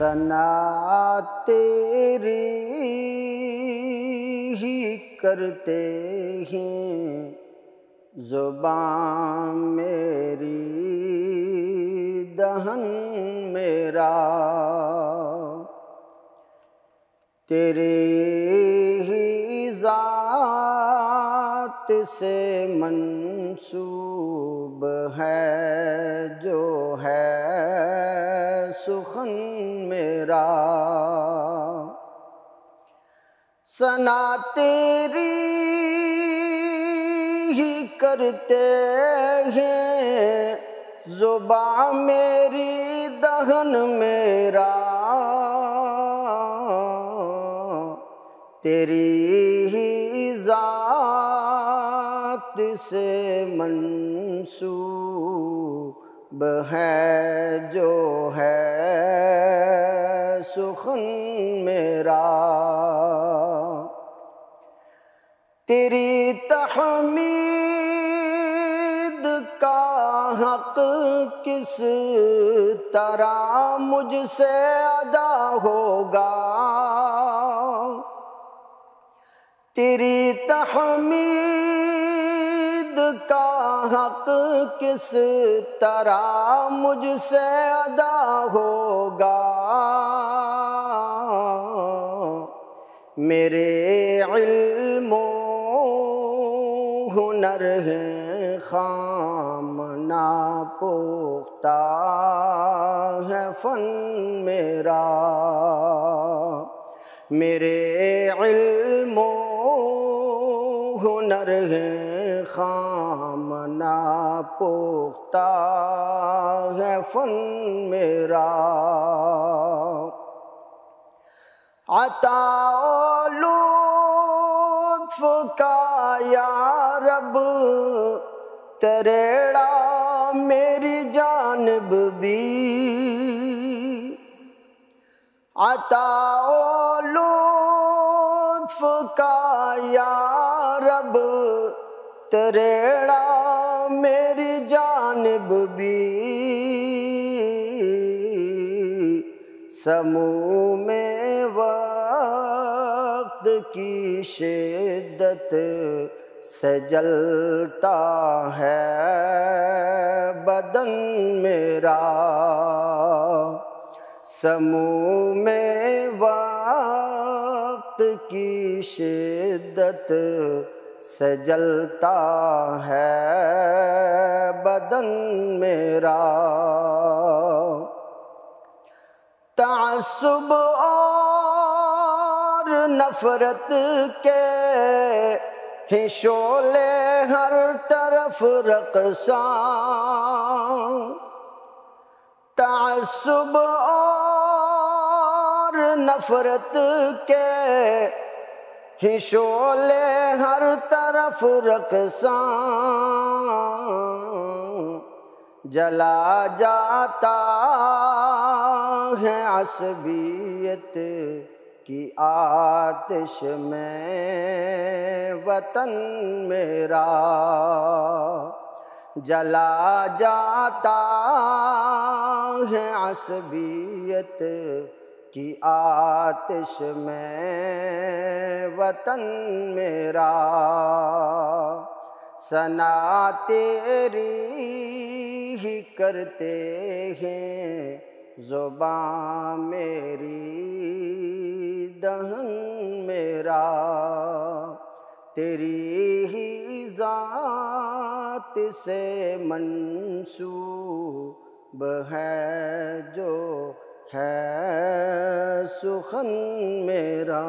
ثنا تیری ہی کرتے ہیں زبان میری دہن میرا، تیری ہی ذات سے منسوب ہے جو ہے سخن میرا، ثنا تیری ہی کرتے ہیں زبان میری دہن میرا، تیری ہی ذات سے منسوب ہے جو ہے سخن میرا، تیری تحمید کا حق کس طرح مجھ سے ادا ہوگا، تیری تحمید کا حق کس طرح مجھ سے ادا ہوگا، میرے علم و ہنر ہیں خام ناپختہ ہے فن میرا، میرے علم و ہنر ہیں خام ناپختہ ہے فن میرا، عطا و لطف کا یا رب تریڑا میری جانب بھی، عطا و لطف کا یا رب تریڑا میری جانب بھی، سموم وقت کی شدت سے جلتا ہے بدن میرا، سموم وقت کی شدت سے جلتا ہے بدن میرا، تعصب اور نفرت کے ہیں شعلے ہر طرف رقصاں، تعصب اور نفرت کے ہیں شعلے ہر طرف رقصاں، جلا جاتا ہے عصبیت کی آتش میں وطن میرا، جلا جاتا ہے عصبیت کی آتش میں وطن میرا، ثنا تیری ہی کرتے ہیں زبان میری دہن میرا، تیری ہی ذات سے منسوب ہے جو ہے سخن میرا۔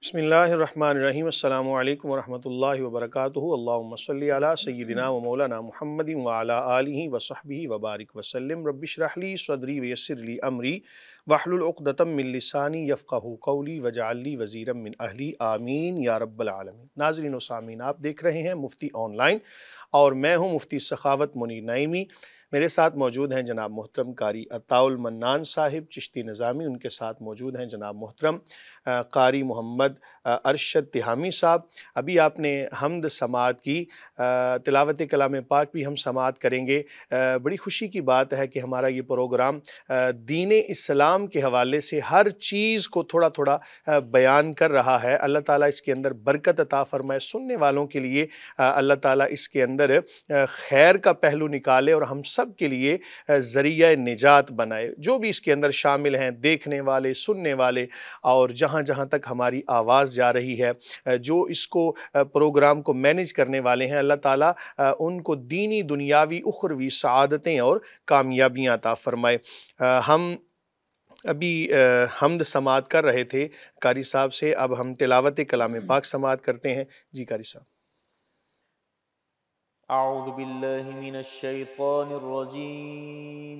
بسم اللہ الرحمن الرحیم، السلام علیکم ورحمۃ اللہ وبرکاتہ، اللہم صلی علی سیدنا و مولانا محمد وعلی آلہ وصحبہ وبارک وسلم، رب اشرح لی صدری ویسر لی امری واحلل عقدۃ من لسانی یفقہوا قولی واجعل لی وزیرا من اہلی، آمین یا رب العالمین۔ ناظرین و سامعین، آپ دیکھ رہے ہیں مفتی آن لائن اور میں ہوں مفتی سخاوت منیر نعیمی۔ میرے ساتھ موجود ہیں جناب محترم قاری عطاء المنان صاحب چشتی نظامی، ان کے ساتھ موجود ہیں جناب محترم قاری محمد ارشد تہامی صاحب۔ ابھی آپ نے حمد سماعت کی، تلاوت کلام پاک بھی ہم سماعت کریں گے۔ بڑی خوشی کی بات ہے کہ ہمارا یہ پروگرام دین اسلام کے حوالے سے ہر چیز کو تھوڑا تھوڑا بیان کر رہا ہے۔ اللہ تعالیٰ اس کے اندر برکت عطا فرمائے، سننے والوں کے لیے اللہ تعالیٰ اس کے اندر خیر کا پہلو نکالے اور ہم سب کے لیے ذریعہ نجات بنائے۔ جو بھی اس کے اندر شامل ہیں، دیکھنے والے، سننے والے، اور جہاں جہاں تک ہماری آواز جا رہی ہے، جو اس کو پروگرام کو مینیج کرنے والے ہیں، اللہ تعالیٰ ان کو دینی دنیاوی اخروی سعادتیں اور کامیابیاں عطا فرمائے۔ ہم ابھی حمد سماعت کر رہے تھے قاری صاحب سے، اب ہم تلاوت کلام پاک سماعت کرتے ہیں۔ جی قاری صاحب۔ اعوذ باللہ من الشیطان الرجیم،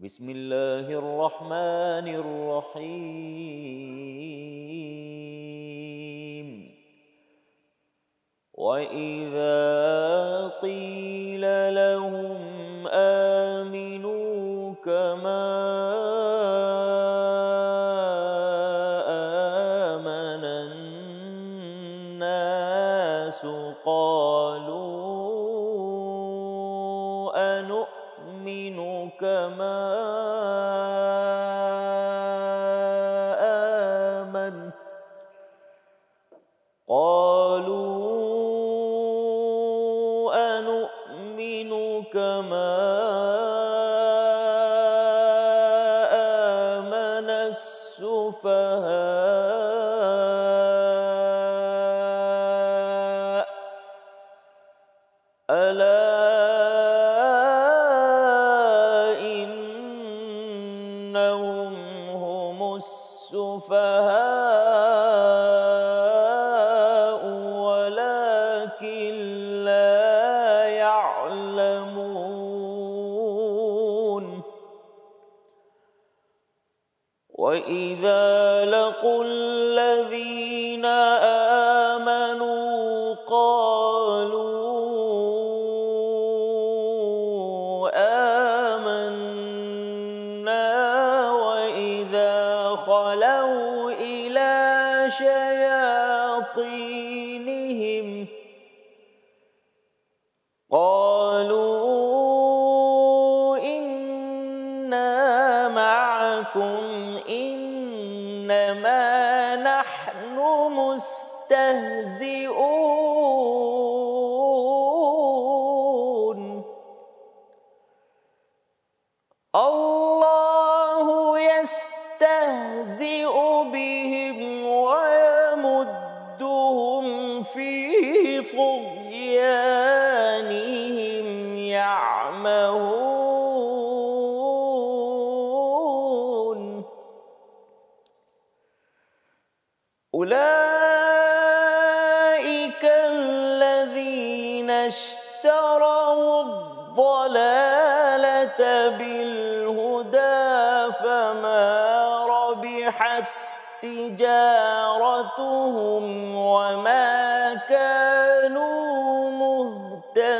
بسم اللہ الرحمن الرحیم۔ وَإِذَا قِيلَ لَهُمْ آمِنُوا كَمَا آمَنَ النَّاسُ قَالُوا أَنُؤْمِنُ كَمَا آمَنَ السُّفَهَاءُ أَلَا إِنَّهُمْ هُمُ السُّفَهَاءُ وَلَكِنْ لَا يَعْلَمُونَ۔ وَإِذَا لَقُوا الَّذِينَ آمَنُوا قَالُوا آمَنَّا وَإِذَا خَلَوْا إِلَى شَيَاطِينِهِمْ قَالُوا إِنَّا مَعَكُمْ إِنَّمَا نَحْنُ مُسْتَهْزِئُونَ۔ اللَّهُ يَسْتَهْزِئُ بِهِمْ وَيَمُدُّهُمْ فِي طُغْيَانِهِمْ يَعْمَهُونَ۔ أُولَئِكَ الَّذِينَ اشْتَرَوُا الضَّلَالَةَ بِالْهُدَى فَمَا رَبِحَتْ تِجَارَتُهُمْ وَمَا كَانُوا مُهْتَدِينَ۔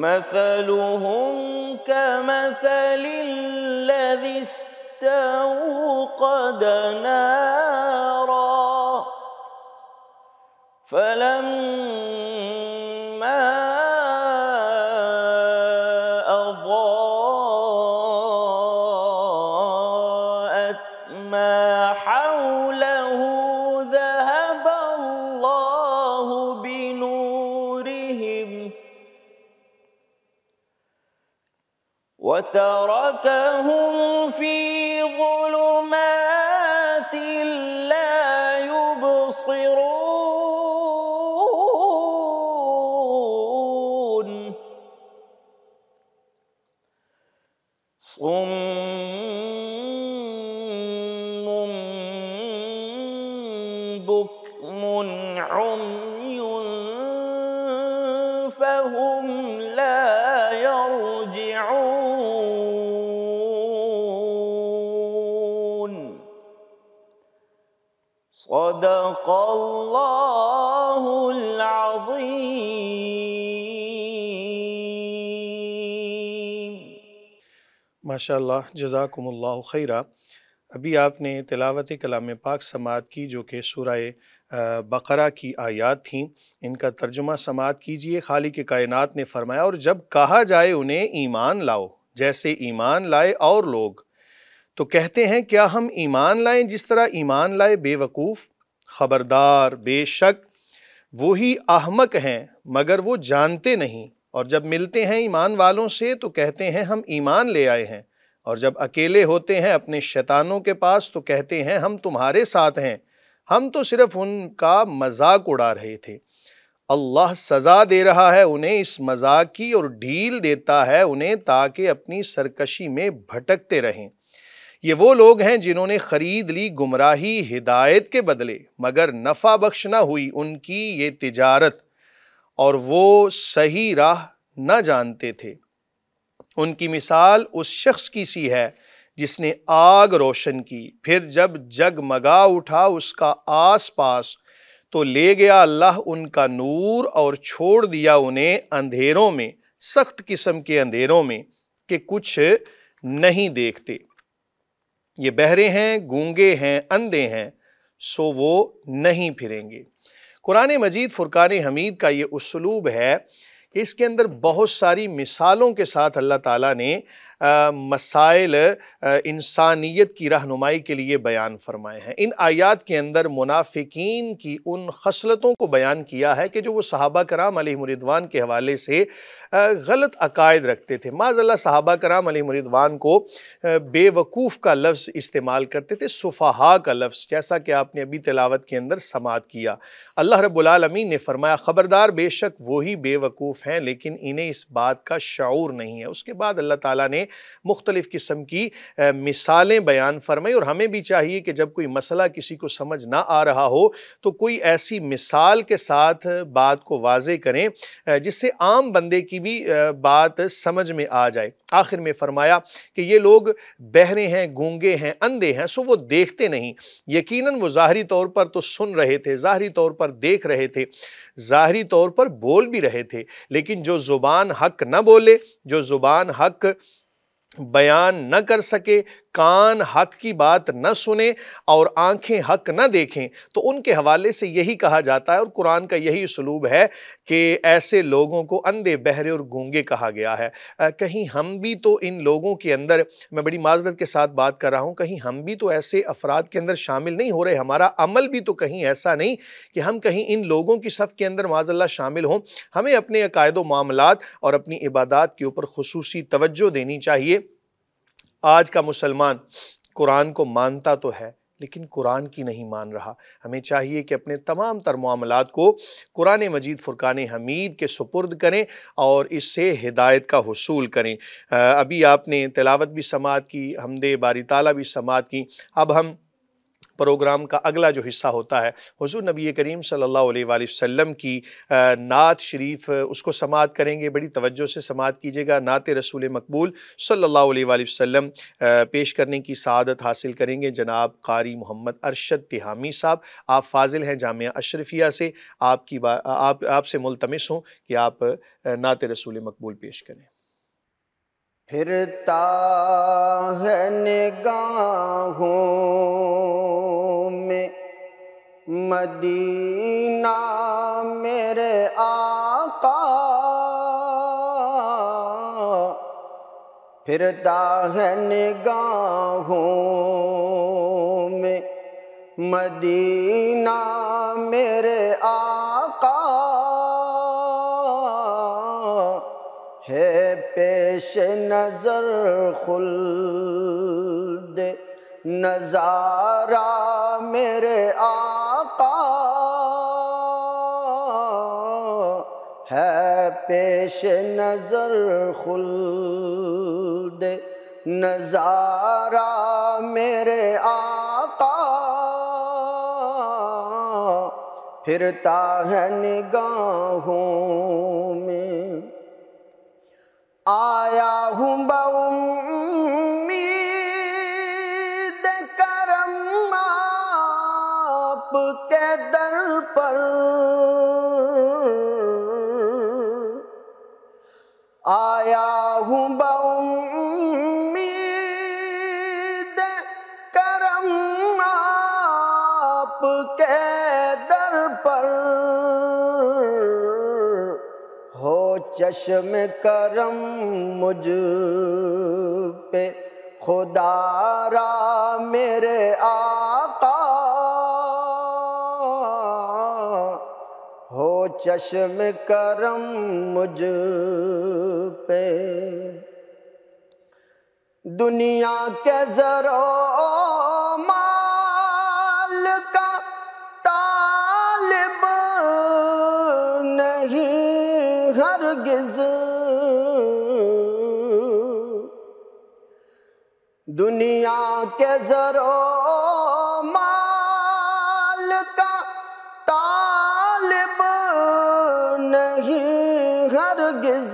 مَثَلُهُمْ كَمَثَلِ الَّذِي اسْتَوْقَدَ نَارًا فَلَمَّا أَضَاءَتْ مَا حَوْلَهُ ذَهَبَ اللَّهُ بِنُورِهِمْ وَتَرَكَهُمْ فِي ظُلُمَاتٍ لَا يُبْصِرُونَ، صُمٌّ بُكْمٌ عُمْيٌ فَهُمْ لَا يَرْجِعُونَ۔ صدق اللہ العظیم۔ ماشاء اللہ، جزاکم اللہ خیرہ۔ ابھی آپ نے تلاوت کلام پاک سماعت کی جو کہ سورہ بقرہ کی آیات تھیں، ان کا ترجمہ سماعت کیجئے۔ خالق کائنات نے فرمایا، اور جب کہا جائے انہیں ایمان لاؤ جیسے ایمان لائے اور لوگ، تو کہتے ہیں کیا ہم ایمان لائیں جس طرح ایمان لائے بے وقوف؟ خبردار، بے شک وہی احمق ہیں مگر وہ جانتے نہیں۔ اور جب ملتے ہیں ایمان والوں سے تو کہتے ہیں ہم ایمان لے آئے ہیں، اور جب اکیلے ہوتے ہیں اپنے شیطانوں کے پاس تو کہتے ہیں ہم تمہارے ساتھ ہیں، ہم تو صرف ان کا مذاق اڑا رہے تھے۔ اللہ سزا دے رہا ہے انہیں اس مذاق کی، اور ڈھیل دیتا ہے انہیں تاکہ اپنی سرکشی میں بھٹکتے رہیں۔ یہ وہ لوگ ہیں جنہوں نے خرید لی گمراہی ہدایت کے بدلے، مگر نفع بخش نہ ہوئی ان کی یہ تجارت، اور وہ صحیح راہ نہ جانتے تھے۔ ان کی مثال اس شخص کی سی ہے جس نے آگ روشن کی، پھر جب جگمگا اٹھا اس کا آس پاس تو لے گیا اللہ ان کا نور اور چھوڑ دیا انہیں اندھیروں میں، سخت قسم کے اندھیروں میں کہ کچھ نہیں دیکھتے۔ یہ بہرے ہیں، گونگے ہیں، اندھے ہیں، سو وہ نہیں پھریں گے۔ قرآن مجید فرقان حمید کا یہ اسلوب ہے کہ اس کے اندر بہت ساری مثالوں کے ساتھ اللہ تعالیٰ نے مسائل انسانیت کی رہنمائی کے لیے بیان فرمائے ہیں۔ ان آیات کے اندر منافقین کی ان خصلتوں کو بیان کیا ہے کہ جو وہ صحابہ کرام علیہم رضوان کے حوالے سے غلط عقائد رکھتے تھے۔ معاذ اللہ صحابہ کرام علیہم رضوان کو بے وقوف کا لفظ استعمال کرتے تھے، سفہاء کا لفظ، جیسا کہ آپ نے ابھی تلاوت کے اندر سماعت کیا۔ اللہ رب العالمین نے فرمایا خبردار، بے شک وہی بے وقوف ہیں لیکن انہیں اس بات کا شعور نہیں ہے۔ اس کے بعد اللہ تعالیٰ نے مختلف قسم کی مثالیں بیان فرمائی، اور ہمیں بھی چاہیے کہ جب کوئی مسئلہ کسی کو سمجھ نہ آ رہا ہو تو کوئی ایسی مثال کے ساتھ بات کو واضح کریں جس سے عام بندے کی بھی بات سمجھ میں آ جائے۔ آخر میں فرمایا کہ یہ لوگ بہرے ہیں، گونگے ہیں، اندھے ہیں، سو وہ دیکھتے نہیں۔ یقیناً وہ ظاہری طور پر تو سن رہے تھے، ظاہری طور پر دیکھ رہے تھے، ظاہری طور پر بول بھی رہے تھے، لیکن جو زبان حق نہ بولے، جو زبان حق بیان نہ کر سکے، کان حق کی بات نہ سنیں اور آنکھیں حق نہ دیکھیں، تو ان کے حوالے سے یہی کہا جاتا ہے، اور قرآن کا یہی اسلوب ہے کہ ایسے لوگوں کو اندھے، بہرے اور گونگے کہا گیا ہے۔ کہیں ہم بھی تو ان لوگوں کے اندر، میں بڑی معذرت کے ساتھ بات کر رہا ہوں، کہیں ہم بھی تو ایسے افراد کے اندر شامل نہیں ہو رہے، ہمارا عمل بھی تو کہیں ایسا نہیں کہ ہم کہیں ان لوگوں کی صف کے اندر معاذ اللہ شامل ہوں۔ ہمیں اپنے عقائد و معاملات اور اپنی عبادات کے اوپر خصوصی توجہ دینی چاہیے۔ آج کا مسلمان قرآن کو مانتا تو ہے لیکن قرآن کی نہیں مان رہا۔ ہمیں چاہیے کہ اپنے تمام تر معاملات کو قرآن مجید فرقان حمید کے سپرد کریں اور اس سے ہدایت کا حصول کریں۔ ابھی آپ نے تلاوت بھی سماعت کی، حمد باری تعالیٰ بھی سماعت کی۔ اب ہم پروگرام کا اگلا جو حصہ ہوتا ہے حضور نبی کریم صلی اللہ علیہ وآلہ وسلم کی نعت شریف، اس کو سماعت کریں گے۔ بڑی توجہ سے سماعت کیجیے گا۔ نعت رسول مقبول صلی اللہ علیہ وآلہ وسلم پیش کرنے کی سعادت حاصل کریں گے جناب قاری محمد ارشد تہامی صاحب۔ آپ فاضل ہیں جامعہ اشرفیہ سے، آپ سے ملتمس ہوں کہ آپ نعت رسول مقبول پیش کریں۔ پھرتا ہے نگاہوں میں مدینہ میرے آقا، پھرتا ہے نگاہوں میں مدینہ میرے آقا، ہے پیش نظر خلد نظارہ میرے آقا، ہے پیش نظر خلد نظارہ میرے آقا، پھرتا ہے نگاہوں میں۔ آیا ہوں بامید کرم آپ پر آیا ہوں بامید کرم آپ کے در پر ہو چشم کرم مجھ پہ خدا را میرے آقا ہو چشم کرم مجھ پہ دنیا کے زر و مال کا طالب نہیں ہرگز دنیا کے زر و مال کا طالب نہیں ہرگز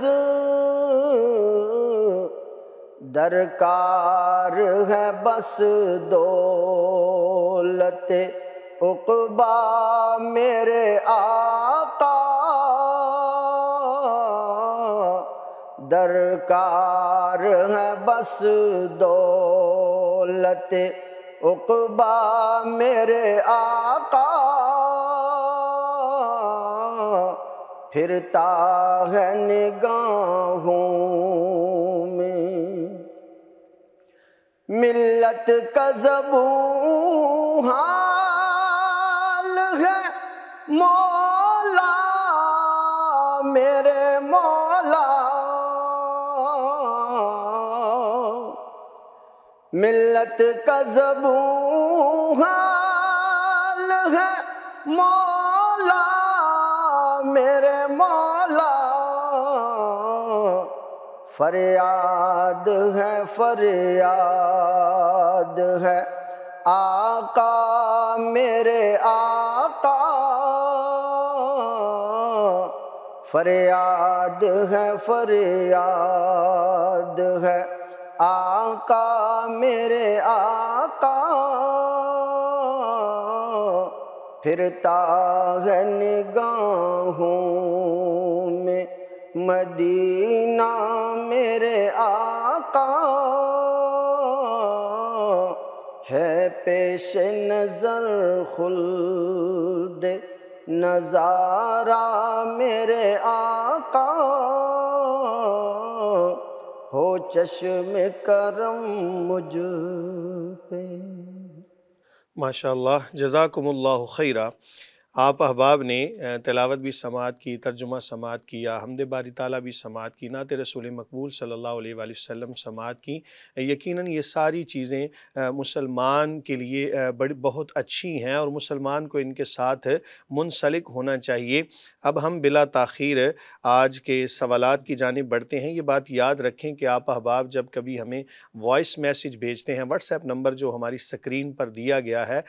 درکار ہے بس دولت عقبیٰ میرے آقا درکار ہے بس دولت عقبیٰ میرے آقا پھرتا ہے نگاہوں میں ملت کا زبوں حال ہے مولا میرے مولا ملت کا زبوں حال ہے مولا میرے مولا فریاد ہے آقا میرے آقا فریاد ہے آقا میرے آقا پھرتا ہے نگاہوں میں مدینہ میرے آقا ہے پیش نظر خلد نظارہ میرے آقا ہو چشم کرم مجھ پہ۔ ماشاءاللہ، جزاکم اللہ خیرہ۔ آپ احباب نے تلاوت بھی سماعت کی، ترجمہ سماعت کیا، حمد باری تعالیٰ بھی سماعت کی، نعت رسول مقبول صلی اللہ علیہ وآلہ وسلم سماعت کی۔ یقیناً یہ ساری چیزیں مسلمان کے لیے بہت اچھی ہیں اور مسلمان کو ان کے ساتھ منسلک ہونا چاہیے۔ اب ہم بلا تاخیر آج کے سوالات کی جانب بڑھتے ہیں۔ یہ بات یاد رکھیں کہ آپ احباب جب کبھی ہمیں وائس میسج بھیجتے ہیں، واٹس ایپ نمبر جو ہماری سکرین پر دیا گیا ہے،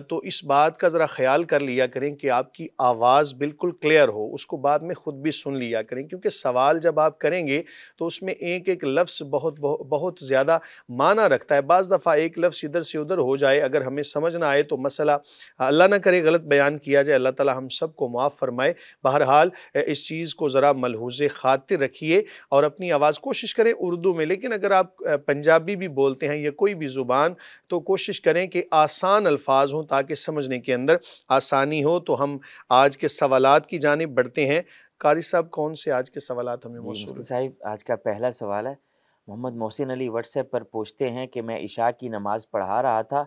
تو اس بات کا ذرا خیال کر لیا کریں کہ آپ کی آواز بالکل کلیئر ہو، اس کو بعد میں خود بھی سن لیا کریں، کیونکہ سوال جب آپ کریں گے تو اس میں ایک ایک لفظ بہت زیادہ معنی رکھتا ہے۔ بعض دفعہ ایک لفظ ادھر سے ادھر ہو جائے، اگر ہمیں سمجھ نہ آئے تو مسئلہ اللہ نہ کرے غلط بیان کیا جائے، اللہ تعالی ہم سب کو معاف فرمائے۔ بہرحال اس چیز کو ذرا ملحوظ خاطر رکھیے اور اپنی آواز کوشش کریں اردو میں، لیکن اگر آپ پنجابی بھی بولتے ہیں یا کوئی بھی زبان تو کوشش کریں کہ آسان الفاظ ہوں تاکہ سمجھنے کے اندر آسانی ہو۔ تو ہم آج کے سوالات کی جانب بڑھتے ہیں۔ قاری صاحب کون سے آج کے سوالات ہمیں موصول ہیں؟ مفتی صاحب، آج کا پہلا سوال ہے، محمد محسن علی واٹس ایپ پر پوچھتے ہیں کہ میں عشاء کی نماز پڑھا رہا تھا،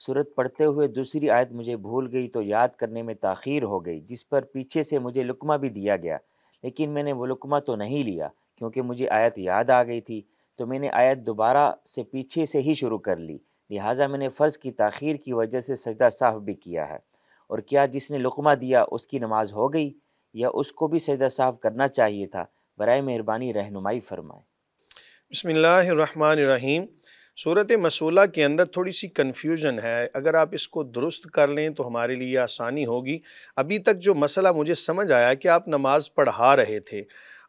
سورت پڑھتے ہوئے دوسری آیت مجھے بھول گئی تو یاد کرنے میں تاخیر ہو گئی، جس پر پیچھے سے مجھے لقمہ بھی دیا گیا، لیکن میں نے وہ لقمہ تو نہیں لیا کیونکہ مجھے آیت یاد آ گئی تھی، تو میں نے آیت دوبارہ سے پیچھے سے ہی شروع کر لی، لہٰذا میں نے فرض کی تاخیر کی وجہ سے سجدہ سہو بھی کیا ہے، اور کیا جس نے لقمہ دیا اس کی نماز ہو گئی یا اس کو بھی سجدہ سہو کرنا چاہیے تھا؟ برائے مہربانی رہنمائی فرمائیں۔ بسم اللہ الرحمن الرحیم۔ صورت مسئولہ کے اندر تھوڑی سی کنفیوژن ہے، اگر آپ اس کو درست کر لیں تو ہمارے لیے آسانی ہوگی۔ ابھی تک جو مسئلہ مجھے سمجھ آیا کہ آپ نماز پڑھا رہے تھے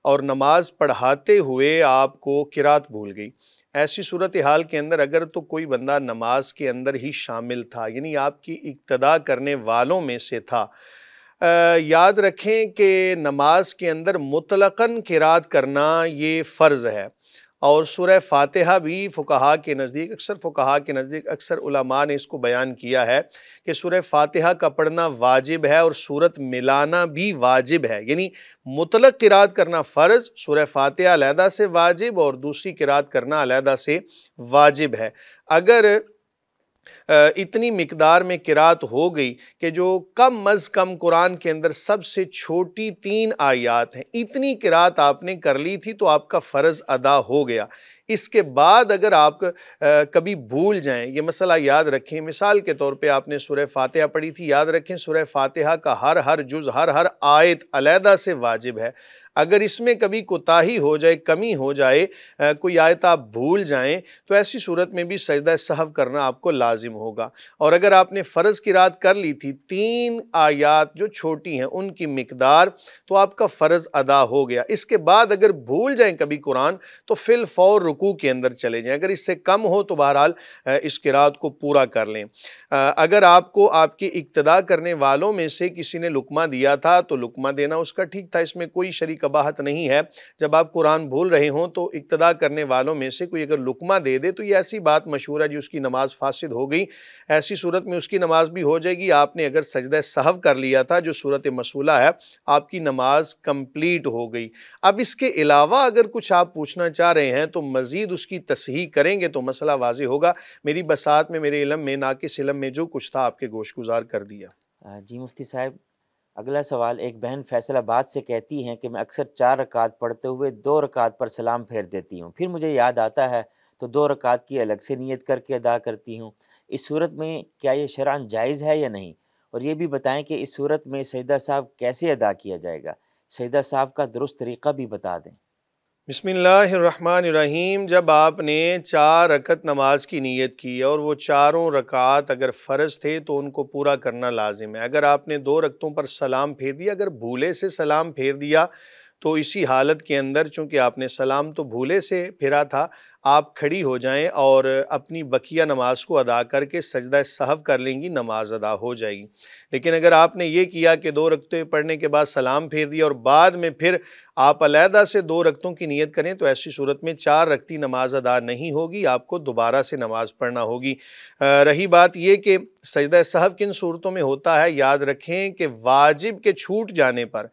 اور نماز پڑھاتے ہوئے آپ کو قرات بھول گئی۔ ایسی صورتحال کے اندر اگر تو کوئی بندہ نماز کے اندر ہی شامل تھا، یعنی آپ کی اقتدا کرنے والوں میں سے تھا، یاد رکھیں کہ نماز کے اندر مطلقاً قرات کرنا یہ فرض ہے، اور سورہ فاتحہ بھی فقہا کے نزدیک، اکثر علماء نے اس کو بیان کیا ہے کہ سورہ فاتحہ کا پڑھنا واجب ہے اور سورت ملانا بھی واجب ہے، یعنی مطلق قرات کرنا فرض، سورہ فاتحہ علیحدہ سے واجب اور دوسری قرات کرنا علیحدہ سے واجب ہے۔ اگر اتنی مقدار میں قرات ہو گئی کہ جو کم از کم قرآن کے اندر سب سے چھوٹی 3 آیات ہیں، اتنی قرات آپ نے کر لی تھی تو آپ کا فرض ادا ہو گیا۔ اس کے بعد اگر آپ کبھی بھول جائیں، یہ مسئلہ یاد رکھیں، مثال کے طور پہ آپ نے سورہ فاتحہ پڑھی تھی، یاد رکھیں سورہ فاتحہ کا ہر جز، ہر آیت علیحدہ سے واجب ہے۔ اگر اس میں کبھی کوتاہی ہو جائے، کمی ہو جائے، کوئی آیت آپ بھول جائیں، تو ایسی صورت میں بھی سجدہ سہو کرنا آپ کو لازم ہوگا۔ اور اگر آپ نے فرض قرات کر لی تھی 3 آیات جو چھوٹی ہیں ان کی مقدار، تو آپ کا فرض ادا ہو گیا۔ اس کے بعد اگر بھول جائیں کبھی قرآن تو فی الفور رکوع کے اندر چلے جائیں، اگر اس سے کم ہو تو بہرحال اس قرات کو پورا کر لیں۔ اگر آپ کو آپ کے اقتداء کرنے والوں میں سے کسی نے لقمہ دیا تھا تو لقمہ دینا اس کا ٹھیک تھا، اس میں کوئی شرعی قباحت نہیں ہے۔ جب آپ قرآن بھول رہے ہوں تو اقتداء کرنے والوں میں سے کوئی اگر لقمہ دے دے تو یہ ایسی بات مشہور ہے جی اس کی نماز فاسد ہو گئی، ایسی صورت میں اس کی نماز بھی ہو جائے گی۔ آپ نے اگر سجدہ سہو کر لیا تھا جو صورت مسئولہ ہے، آپ کی نماز کمپلیٹ ہو گئی۔ اب اس کے علاوہ اگر کچھ آپ پوچھنا چاہ رہے ہیں تو مزید اس کی تصحیح کریں گے تو مسئلہ واضح ہوگا۔ میری بساط میں، میرے علم میں، ناقص علم میں جو کچھ تھا آپ کے گوش گزار کر دیا۔ جی مفتی صاحب، اگلا سوال، ایک بہن فیصل آباد سے کہتی ہیں کہ میں اکثر 4 رکعت پڑھتے ہوئے 2 رکعت پر سلام پھیر دیتی ہوں، پھر مجھے یاد آتا ہے تو 2 رکعت کی الگ سے نیت کر کے ادا کرتی ہوں۔ اس صورت میں کیا یہ شرعاً جائز ہے یا نہیں؟ اور یہ بھی بتائیں کہ اس صورت میں سجدہ سہو کیسے ادا کیا جائے گا؟ سجدہ سہو کا درست طریقہ بھی بتا دیں۔ بسم اللہ الرحمن الرحیم۔ جب آپ نے 4 رکعت نماز کی نیت کی اور وہ چاروں رکعات اگر فرض تھے تو ان کو پورا کرنا لازم ہے۔ اگر آپ نے 2 رکعتوں پر سلام پھیر دیا، اگر بھولے سے سلام پھیر دیا تو اسی حالت کے اندر، چونکہ آپ نے سلام تو بھولے سے پھیرا تھا، آپ کھڑی ہو جائیں اور اپنی بقیہ نماز کو ادا کر کے سجدہ سہو کر لیں گی، نماز ادا ہو جائے گی۔ لیکن اگر آپ نے یہ کیا کہ 2 رکعتیں پڑھنے کے بعد سلام پھیر دیا اور بعد میں پھر آپ علیحدہ سے 2 رکعتوں کی نیت کریں تو ایسی صورت میں 4 رکعتی نماز ادا نہیں ہوگی، آپ کو دوبارہ سے نماز پڑھنا ہوگی۔ رہی بات یہ کہ سجدہ سہو کن صورتوں میں ہوتا ہے، یاد رکھیں کہ واجب کے چھوٹ جانے پر،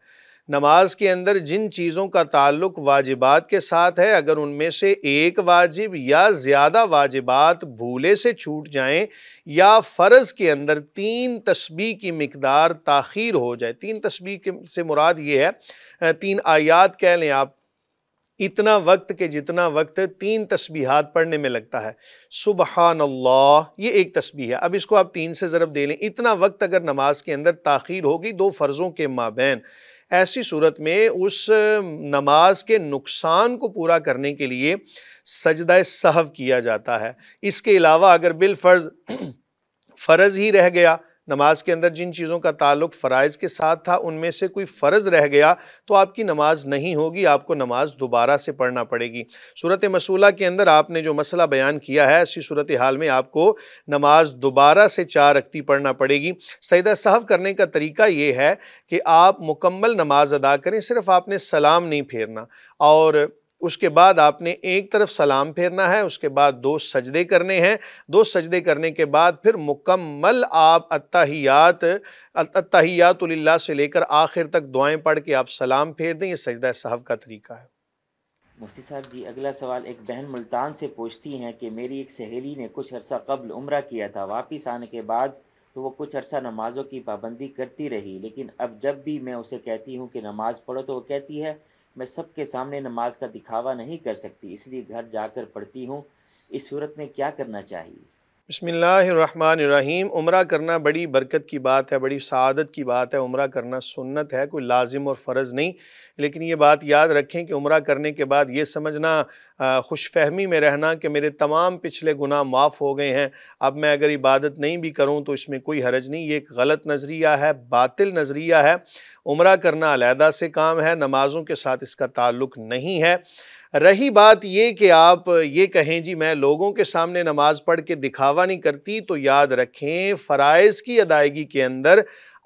نماز کے اندر جن چیزوں کا تعلق واجبات کے ساتھ ہے، اگر ان میں سے ایک واجب یا زیادہ واجبات بھولے سے چھوٹ جائیں یا فرض کے اندر 3 تسبیح کی مقدار تاخیر ہو جائے، 3 تسبیح سے مراد یہ ہے 3 آیات کہہ لیں آپ، اتنا وقت کہ جتنا وقت 3 تسبیحات پڑھنے میں لگتا ہے، سبحان اللہ یہ ایک تسبیح ہے، اب اس کو آپ 3 سے ضرب دے لیں، اتنا وقت اگر نماز کے اندر تاخیر ہوگی 2 فرضوں کے مابین، ایسی صورت میں اس نماز کے نقصان کو پورا کرنے کے لیے سجدہ سہو کیا جاتا ہے۔ اس کے علاوہ اگر بالفرض فرض ہی رہ گیا، نماز کے اندر جن چیزوں کا تعلق فرائض کے ساتھ تھا ان میں سے کوئی فرض رہ گیا تو آپ کی نماز نہیں ہوگی، آپ کو نماز دوبارہ سے پڑھنا پڑے گی۔ صورت مسئولہ کے اندر آپ نے جو مسئلہ بیان کیا ہے، اسی صورتحال میں آپ کو نماز دوبارہ سے 4 رکعتی پڑھنا پڑے گی۔ سجدہ سہو کرنے کا طریقہ یہ ہے کہ آپ مکمل نماز ادا کریں، صرف آپ نے سلام نہیں پھیرنا، اور اس کے بعد آپ نے ایک طرف سلام پھیرنا ہے، اس کے بعد 2 سجدے کرنے ہیں، 2 سجدے کرنے کے بعد پھر مکمل آپ التحیات للہ سے لے کر آخر تک دعائیں پڑھ کے آپ سلام پھیر دیں۔ یہ سجدہ سہو کا طریقہ ہے۔ مفتی صاحب جی، اگلا سوال، ایک بہن ملتان سے پوچھتی ہیں کہ میری ایک سہیلی نے کچھ عرصہ قبل عمرہ کیا تھا، واپس آنے کے بعد تو وہ کچھ عرصہ نمازوں کی پابندی کرتی رہی، لیکن اب جب بھی میں اسے کہتی ہوں کہ نماز پڑھو تو وہ کہتی ہے میں سب کے سامنے نماز کا دکھاوا نہیں کر سکتی، اس لیے گھر جا کر پڑھتی ہوں۔ اس صورت میں کیا کرنا چاہیے؟ بسم اللہ الرحمن الرحیم۔ عمرہ کرنا بڑی برکت کی بات ہے، بڑی سعادت کی بات ہے۔ عمرہ کرنا سنت ہے، کوئی لازم اور فرض نہیں، لیکن یہ بات یاد رکھیں کہ عمرہ کرنے کے بعد یہ سمجھنا، خوش فہمی میں رہنا کہ میرے تمام پچھلے گناہ معاف ہو گئے ہیں، اب میں اگر عبادت نہیں بھی کروں تو اس میں کوئی حرج نہیں، یہ ایک غلط نظریہ ہے، باطل نظریہ ہے۔ عمرہ کرنا علیحدہ سے کام ہے، نمازوں کے ساتھ اس کا تعلق نہیں ہے۔ رہی بات یہ کہ آپ یہ کہیں جی میں لوگوں کے سامنے نماز پڑھ کے دکھاوا نہیں کرتی، تو یاد رکھیں فرائض کی ادائیگی کے اندر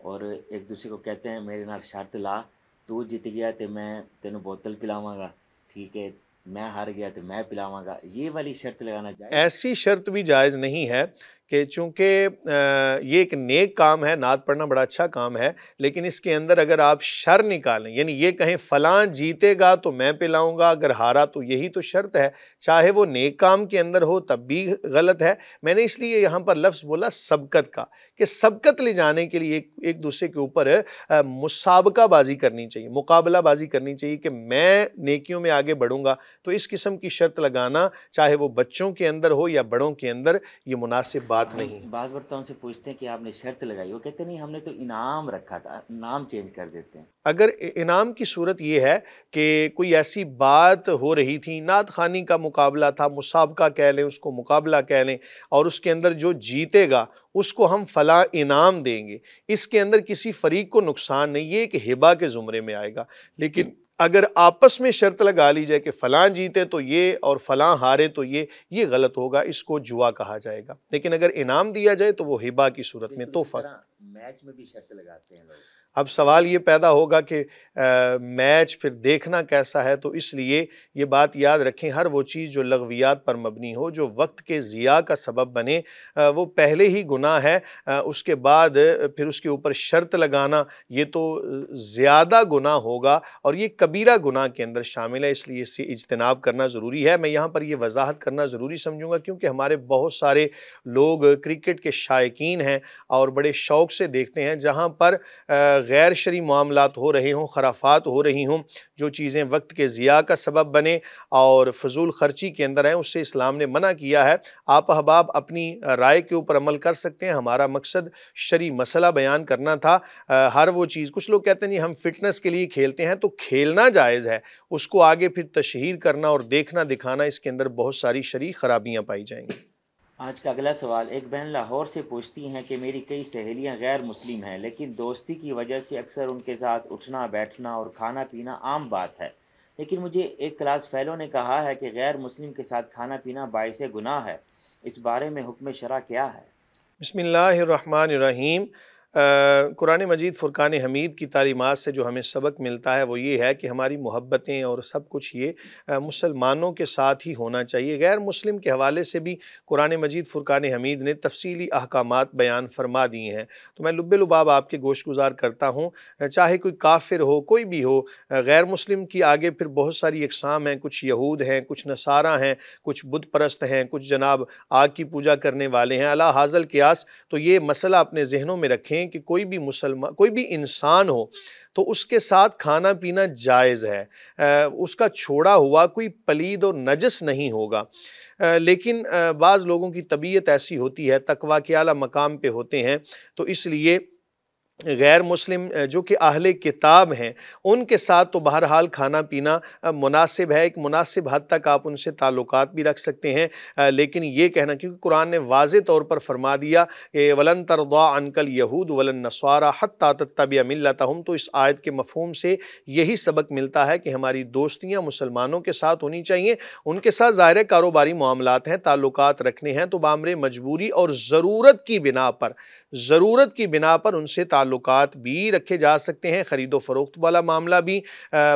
اور ایک دوسرے کو کہتے ہیں میرے نال شرط لا، تو جیت گیا تو میں تینوں بوتل پلاواں گا، ٹھیک ہے، میں ہار گیا تو میں پلاواں گا، یہ والی شرط لگانا جائز؟ ایسی شرط بھی جائز نہیں ہے کہ چونکہ یہ ایک نیک کام ہے، نعت پڑھنا بڑا اچھا کام ہے، لیکن اس کے اندر اگر آپ شر نکالیں، یعنی یہ کہیں فلاں جیتے گا تو میں پلاؤں گا، اگر ہارا تو یہی تو شرط ہے، چاہے وہ نیک کام کے اندر ہو تب بھی غلط ہے۔ میں نے اس لیے یہاں پر لفظ بولا سبقت کا، کہ سبقت لے جانے کے لیے ایک دوسرے کے اوپر مسابقہ بازی کرنی چاہیے، مقابلہ بازی کرنی چاہیے کہ میں نیکیوں میں آگے بڑھوں گا، تو اس قسم کی شرط لگانا چاہے وہ بچوں کے اندر ہو یا بڑوں کے اندر یہ مناسب بات نہیں ہے۔ بعض برتوں سے پوچھتے ہیں کہ آپ نے شرط لگائی، وہ کہتے ہیں نہیں ہم نے تو انعام رکھا تھا، نام چینج کر دیتے ہیں۔ اگر انعام کی صورت یہ ہے کہ کوئی ایسی بات ہو رہی تھی، نعت خوانی کا مقابلہ تھا، مسابقہ کہہ لیں اس کو، مقابلہ کہہ لیں، اور اس کے اندر جو جیتے گا اس کو ہم فلاں انعام دیں گے، اس کے اندر کسی فریق کو نقصان نہیں، یہ کہ ہبہ کے زمرے میں آئے گا۔ لیکن اگر آپس میں شرط لگا لی جائے کہ فلاں جیتے تو یہ اور فلاں ہارے تو یہ غلط ہوگا، اس کو جوا کہا جائے گا۔ لیکن اگر انعام دیا جائے تو وہ ہبہ کی صورت میں تحفہ۔ میچ میں بھی شرط لگاتے ہیں لوگ۔ اب سوال یہ پیدا ہوگا کہ میچ پھر دیکھنا کیسا ہے، تو اس لیے یہ بات یاد رکھیں، ہر وہ چیز جو لغویات پر مبنی ہو، جو وقت کے ضیاع کا سبب بنے، وہ پہلے ہی گناہ ہے، اس کے بعد پھر اس کے اوپر شرط لگانا یہ تو زیادہ گناہ ہوگا، اور یہ کبیرہ گناہ کے اندر شامل ہے، اس لیے اس سے اجتناب کرنا ضروری ہے۔ میں یہاں پر یہ وضاحت کرنا ضروری سمجھوں گا کیونکہ ہمارے بہت سارے لوگ کرکٹ کے شائقین ہیں اور بڑے شوق سے دیکھتے ہیں، جہاں پر غیر شرعی معاملات ہو رہے ہوں، خرافات ہو رہی ہوں، جو چیزیں وقت کے ضیاع کا سبب بنے اور فضول خرچی کے اندر ہیں، اس سے اسلام نے منع کیا ہے۔ آپ احباب اپنی رائے کے اوپر عمل کر سکتے ہیں، ہمارا مقصد شرعی مسئلہ بیان کرنا تھا۔ ہر وہ چیز، کچھ لوگ کہتے ہیں نہیں ہم فٹنس کے لیے کھیلتے ہیں، تو کھیلنا جائز ہے، اس کو آگے پھر تشہیر کرنا اور دیکھنا دکھانا، اس کے اندر بہت ساری شرعی خرابیاں پائی جائیں گی۔ آج کا اگلا سوال، ایک بہن لاہور سے پوچھتی ہیں کہ میری کئی سہیلیاں غیر مسلم ہیں، لیکن دوستی کی وجہ سے اکثر ان کے ساتھ اٹھنا بیٹھنا اور کھانا پینا عام بات ہے، لیکن مجھے ایک کلاس فیلو نے کہا ہے کہ غیر مسلم کے ساتھ کھانا پینا باعث گناہ ہے، اس بارے میں حکم شرع کیا ہے؟ بسم اللہ الرحمن الرحیم۔ قرآن مجید فرقان حمید کی تعلیمات سے جو ہمیں سبق ملتا ہے وہ یہ ہے کہ ہماری محبتیں اور سب کچھ یہ مسلمانوں کے ساتھ ہی ہونا چاہیے۔ غیر مسلم کے حوالے سے بھی قرآن مجید فرقان حمید نے تفصیلی احکامات بیان فرما دیے ہیں، تو میں لب لباب آپ کے گوش گزار کرتا ہوں۔ چاہے کوئی کافر ہو، کوئی بھی ہو، غیر مسلم کی آگے پھر بہت ساری اقسام ہیں، کچھ یہود ہیں، کچھ نصارہ ہیں، کچھ بت پرست ہیں، کچھ جناب آگ کی پوجا کرنے والے ہیں، علی حاضل قیاس۔ تو یہ مسئلہ اپنے ذہنوں میں رکھیں کہ کوئی بھی مسلمان، کوئی بھی انسان ہو تو اس کے ساتھ کھانا پینا جائز ہے، اس کا چھوڑا ہوا کوئی پلید اور نجس نہیں ہوگا۔ لیکن بعض لوگوں کی طبیعت ایسی ہوتی ہے، تقویٰ کے اعلیٰ مقام پہ ہوتے ہیں، تو اس لیے غیر مسلم جو کہ اہل کتاب ہیں ان کے ساتھ تو بہرحال کھانا پینا مناسب ہے، ایک مناسب حد تک آپ ان سے تعلقات بھی رکھ سکتے ہیں، لیکن یہ کہنا، کیونکہ قرآن نے واضح طور پر فرما دیا کہ وَلَن تَرْضَىٰ عَنْكَ الْيَهُودُ وَلَا النَّصَارَىٰ حَتَّىٰ تَتَّبِعَ مِلَّتَهُمْ، تو اس آیت کے مفہوم سے یہی سبق ملتا ہے کہ ہماری دوستیاں مسلمانوں کے ساتھ ہونی چاہیے، ان کے ساتھ ظاہر کاروباری معاملات ہیں، تعلقات رکھنے ہیں تو بامر مجبوری اور ضرورت کی بنا پر ان سے تعلقات بھی رکھے جا سکتے ہیں، خرید و فروخت والا معاملہ بھی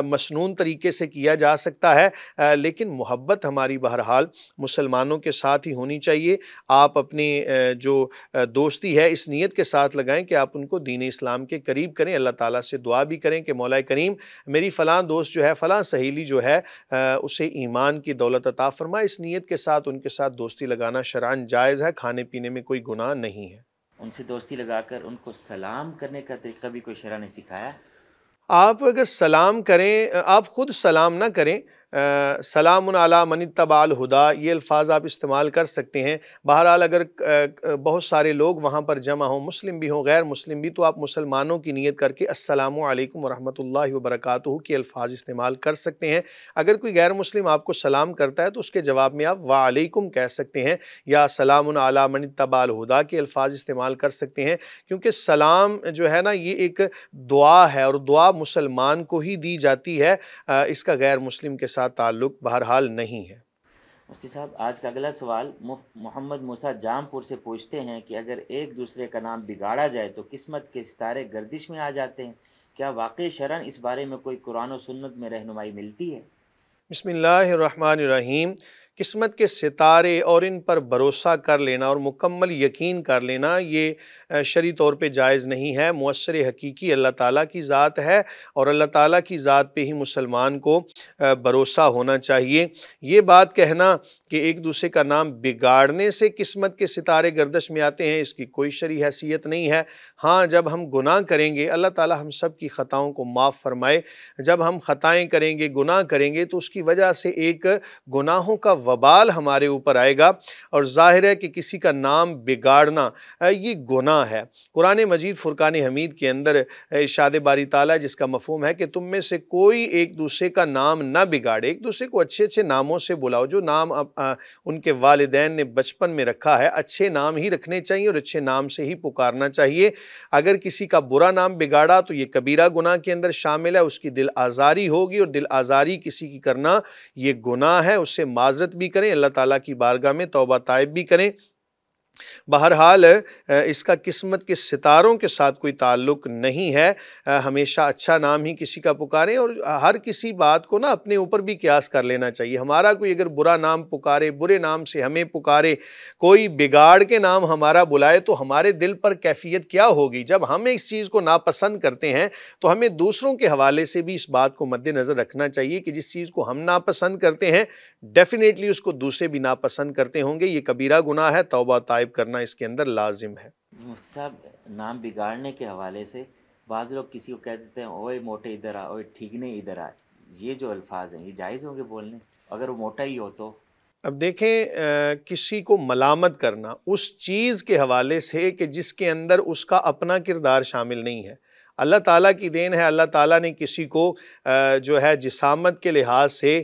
مسنون طریقے سے کیا جا سکتا ہے، لیکن محبت ہماری بہرحال مسلمانوں کے ساتھ ہی ہونی چاہیے۔ آپ اپنی جو دوستی ہے اس نیت کے ساتھ لگائیں کہ آپ ان کو دین اسلام کے قریب کریں، اللہ تعالیٰ سے دعا بھی کریں کہ مولا کریم میری فلاں دوست جو ہے، فلاں سہیلی جو ہے، اسے ایمان کی دولت عطا فرما، اس نیت کے ساتھ ان کے ساتھ دوستی لگانا شرعاً جائز ہے، کھانے پینے میں کوئی گناہ نہیں ہے۔ ان سے دوستی لگا کر ان کو سلام کرنے کا طریقہ بھی کوئی شرع نے سکھایا؟ آپ اگر سلام کریں، آپ خود سلام نہ کریں، سلام علی من اتبع الہدی، یہ الفاظ آپ استعمال کر سکتے ہیں۔ بہرحال اگر بہت سارے لوگ وہاں پر جمع ہوں، مسلم بھی ہوں غیر مسلم بھی، تو آپ مسلمانوں کی نیت کر کے السلام علیکم ورحمۃ اللہ وبرکاتہ کے الفاظ استعمال کر سکتے ہیں۔ اگر کوئی غیر مسلم آپ کو سلام کرتا ہے تو اس کے جواب میں آپ وعلیکم کہہ سکتے ہیں، یا سلام علی من اتبع الہدی کے الفاظ استعمال کر سکتے ہیں، کیونکہ سلام جو ہے نا یہ ایک دعا ہے، اور دعا مسلمان کو ہی دی جاتی ہے، اس کا غیر مسلم کے ساتھ تعلق بہرحال نہیں ہے۔ مفتی صاحب آج کا اگلا سوال محمد موسیٰ جام پور سے پوچھتے ہیں کہ اگر ایک دوسرے کا نام بگاڑا جائے تو قسمت کے ستارے گردش میں آ جاتے ہیں، کیا واقعی شرعاً اس بارے میں کوئی قرآن و سنت میں رہنمائی ملتی ہے؟ بسم اللہ الرحمن الرحیم۔ قسمت کے ستارے اور ان پر بھروسہ کر لینا اور مکمل یقین کر لینا یہ شرعی طور پہ جائز نہیں ہے۔ مؤثر حقیقی اللہ تعالیٰ کی ذات ہے اور اللہ تعالیٰ کی ذات پہ ہی مسلمان کو بھروسہ ہونا چاہیے۔ یہ بات کہنا کہ ایک دوسرے کا نام بگاڑنے سے قسمت کے ستارے گردش میں آتے ہیں، اس کی کوئی شرعی حیثیت نہیں ہے۔ ہاں، جب ہم گناہ کریں گے اللہ تعالیٰ ہم سب کی خطاؤں کو معاف فرمائے، جب ہم خطائیں کریں گے، گناہ کریں گے تو اس کی وجہ سے ایک گناہوں کا وبال ہمارے اوپر آئے گا، اور ظاہر ہے کہ کسی کا نام بگاڑنا یہ گناہ ہے۔ قرآن مجید فرقان حمید کے اندر ارشاد باری تعالیٰ جس کا مفہوم ہے کہ تم میں سے کوئی ایک دوسرے کا نام نہ بگاڑے، ایک دوسرے کو اچھے اچھے ناموں سے بلاؤ، جو نام ان کے والدین نے بچپن میں رکھا ہے اچھے نام ہی رکھنے چاہیے اور اچھے نام سے ہی پکارنا چاہیے۔ اگر کسی کا برا نام بگاڑا تو یہ کبیرہ گناہ کے اندر شامل ہے، اس کی دل آزاری ہوگی، اور دل آزاری کسی کی کرنا یہ گناہ ہے۔ اس سے معذرت بھی کریں، اللہ تعالیٰ کی بارگاہ میں توبہ طائب بھی کریں۔ بہرحال اس کا قسمت کے ستاروں کے ساتھ کوئی تعلق نہیں ہے۔ ہمیشہ اچھا نام ہی کسی کا پکاریں، اور ہر کسی بات کو نا اپنے اوپر بھی قیاس کر لینا چاہیے۔ ہمارا کوئی اگر برا نام پکارے، برے نام سے ہمیں پکارے، کوئی بگاڑ کے نام ہمارا بلائے تو ہمارے دل پر کیفیت کیا ہوگی؟ جب ہم اس چیز کو ناپسند کرتے ہیں تو ہمیں دوسروں کے حوالے سے بھی اس بات کو مد نظر رکھنا چاہیے کہ جس چیز کو ہم ناپسند کرتے ہیں ڈیفینیٹلی اس کو دوسرے بھی ناپسند کرتے ہوں گے۔ یہ کبیرہ گناہ ہے، توبہ طائب کرنا اس کے اندر لازم ہے۔ مفتی صاحب نام بگاڑنے کے حوالے سے بعض لوگ کسی کو کہہ دیتے ہیں اوئے موٹے ادھر آ، اوئے ٹھیکنے ادھر آ، یہ جو الفاظ ہیں یہ جائز ہوں گے بولنے اگر وہ موٹا ہی ہو تو؟ اب دیکھیں کسی کو ملامت کرنا اس چیز کے حوالے سے کہ جس کے اندر اس کا اپنا کردار شامل نہیں ہے، اللہ تعالیٰ کی دین ہے۔ اللہ تعالیٰ نے کسی کو جو ہے جسامت کے لحاظ سے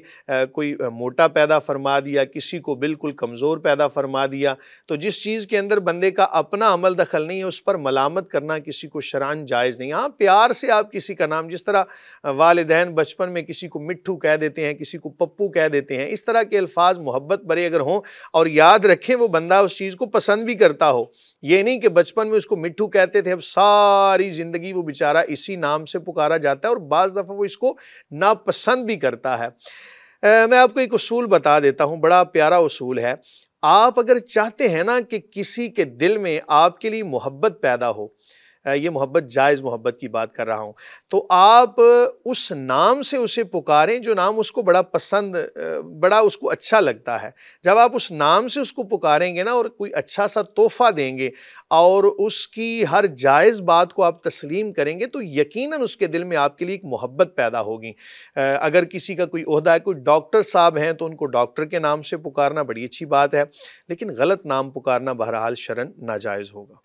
کوئی موٹا پیدا فرما دیا، کسی کو بالکل کمزور پیدا فرما دیا، تو جس چیز کے اندر بندے کا اپنا عمل دخل نہیں ہے اس پر ملامت کرنا کسی کو شرعاً جائز نہیں۔ ہاں، پیار سے آپ کسی کا نام، جس طرح والدین بچپن میں کسی کو مٹھو کہہ دیتے ہیں، کسی کو پپو کہہ دیتے ہیں، اس طرح کے الفاظ محبت بھرے اگر ہوں اور یاد رکھیں وہ بندہ اس چیز کو پسند بھی کرتا ہو، یہ نہیں کہ بچپن میں اس کو مٹھو کہتے تھے اب ساری زندگی وہ بیچارہ اسی نام سے پکارا جاتا ہے، اور بعض دفعہ وہ اس کو ناپسند بھی کرتا ہے۔ میں آپ کو ایک اصول بتا دیتا ہوں، بڑا پیارا اصول ہے۔ آپ اگر چاہتے ہیں نا کہ کسی کے دل میں آپ کے لیے محبت پیدا ہو، یہ محبت جائز محبت کی بات کر رہا ہوں، تو آپ اس نام سے اسے پکاریں جو نام اس کو بڑا پسند، بڑا اس کو اچھا لگتا ہے۔ جب آپ اس نام سے اس کو پکاریں گے نا اور کوئی اچھا سا تحفہ دیں گے اور اس کی ہر جائز بات کو آپ تسلیم کریں گے تو یقیناً اس کے دل میں آپ کے لیے ایک محبت پیدا ہوگی۔ اگر کسی کا کوئی عہدہ ہے، کوئی ڈاکٹر صاحب ہیں تو ان کو ڈاکٹر کے نام سے پکارنا بڑی اچھی بات ہے، لیکن غلط نام پکارنا بہرحال شرعاً ناجائز ہوگا۔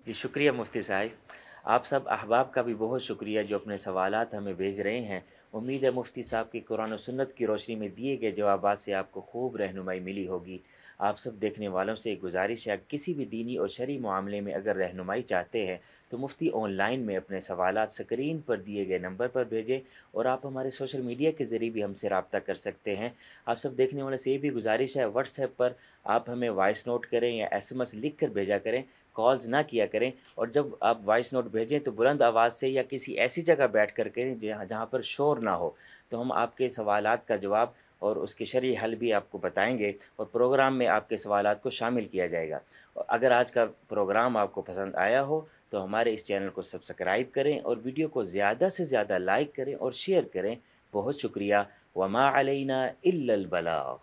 جی شکریہ مفتی صاحب۔ آپ سب احباب کا بھی بہت شکریہ جو اپنے سوالات ہمیں بھیج رہے ہیں۔ امید ہے مفتی صاحب کی قرآن و سنت کی روشنی میں دیے گئے جوابات سے آپ کو خوب رہنمائی ملی ہوگی۔ آپ سب دیکھنے والوں سے ایک گزارش ہے، کسی بھی دینی اور شرعی معاملے میں اگر رہنمائی چاہتے ہیں تو مفتی آن لائن میں اپنے سوالات سکرین پر دیے گئے نمبر پر بھیجیں، اور آپ ہمارے سوشل میڈیا کے ذریعے بھی ہم سے رابطہ کر سکتے ہیں۔ آپ سب دیکھنے والوں سے یہ بھی گزارش ہے، واٹس ایپ پر آپ ہمیں وائس نوٹ کریں یا SMS لکھ کر بھیجا کریں، کالز نہ کیا کریں، اور جب آپ وائس نوٹ بھیجیں تو بلند آواز سے یا کسی ایسی جگہ بیٹھ کر کریں جہاں پر شور نہ ہو، تو ہم آپ کے سوالات کا جواب اور اس کے شرعی حل بھی آپ کو بتائیں گے، اور پروگرام میں آپ کے سوالات کو شامل کیا جائے گا۔ اور اگر آج کا پروگرام آپ کو پسند آیا ہو تو ہمارے اس چینل کو سبسکرائب کریں اور ویڈیو کو زیادہ سے زیادہ لائک کریں اور شیئر کریں۔ بہت شکریہ۔ وما علینا الا البلاغ۔